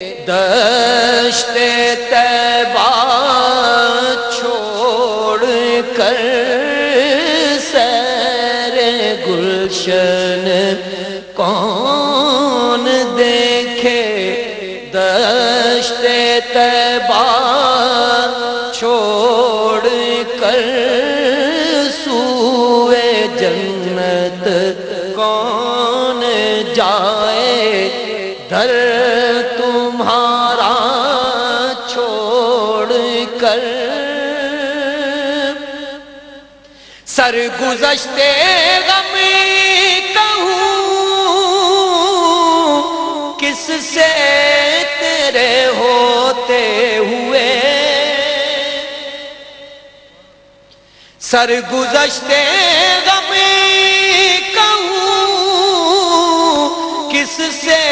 دشت طیبہ چھوڑ کر سیر گلشن کون دیکھے، دشت طیبہ چھوڑ کر سوئے جنت کون جائے، در تمہارا چھوڑ کر سرگزشتے غم کہوں کس سے تیرے ہوتے ہوئے، سرگزشتے غم کہوں کس سے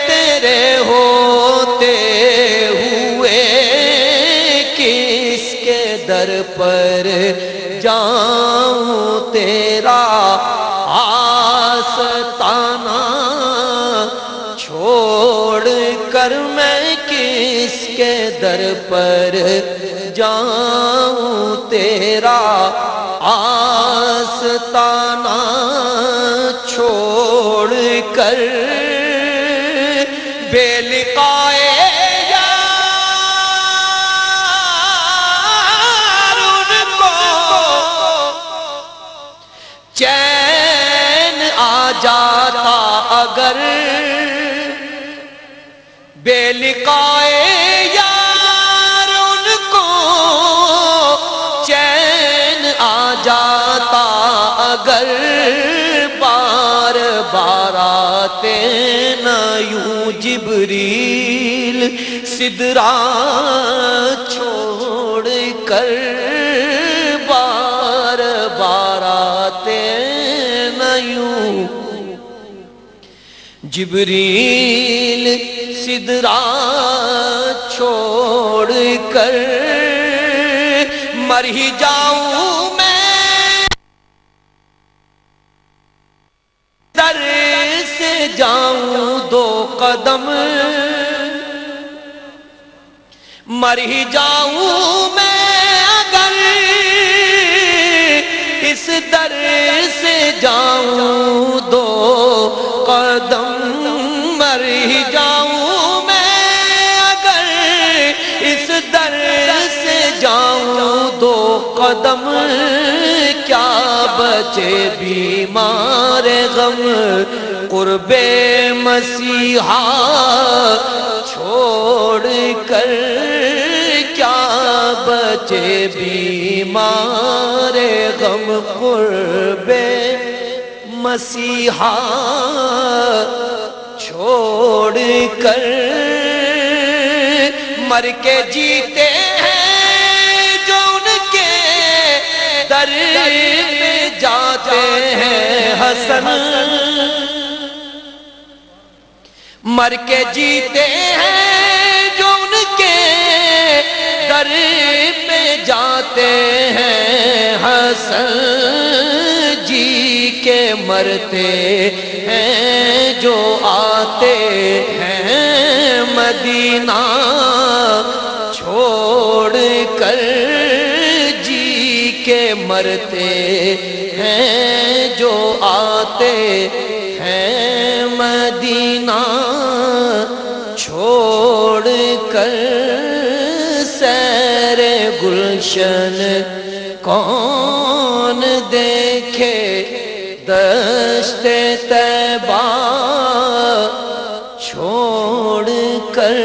تیرے ہوتے ہوئے، کس کے در پر جاؤں تیرا آستانہ چھوڑ کر، میں کس کے در پر جاؤں تیرا آستانہ چھوڑ کر، بے لقائے یار ان کو چین آ جاتا اگر، بے لقائے یار ان کو چین آ جاتا اگر، بار بار آتے نہ یوں جبریل سدرا چھوڑ کر، بار بار آتے نہ یوں جبریل سدرا چھوڑ کر، مر ہی جاؤں میں در سے جاؤں دو قدم، مر ہی جاؤں میں اگر اس در سے جاؤں دو قدم، مر ہی جاؤں میں اگر اس در سے جاؤں دو قدم، کیا بچے بیمار غم قرب مسیحا چھوڑ کر، کیا بچے بیمار غم قرب مسیحا چھوڑ کر، مر کے جیتے ہیں جو ان کے در میں جاتے ہیں حسن، مر کے جیتے ہیں جو ان کے در میں جاتے ہیں حسن، جی کے مرتے ہیں جو آتے ہیں مدینہ چھوڑ کر، جی کے مرتے ہیں جو آتے ہیں مدینہ چھوڑ کر، سیر گلشن کون دیکھے، دشت طیبہ چھوڑ کر۔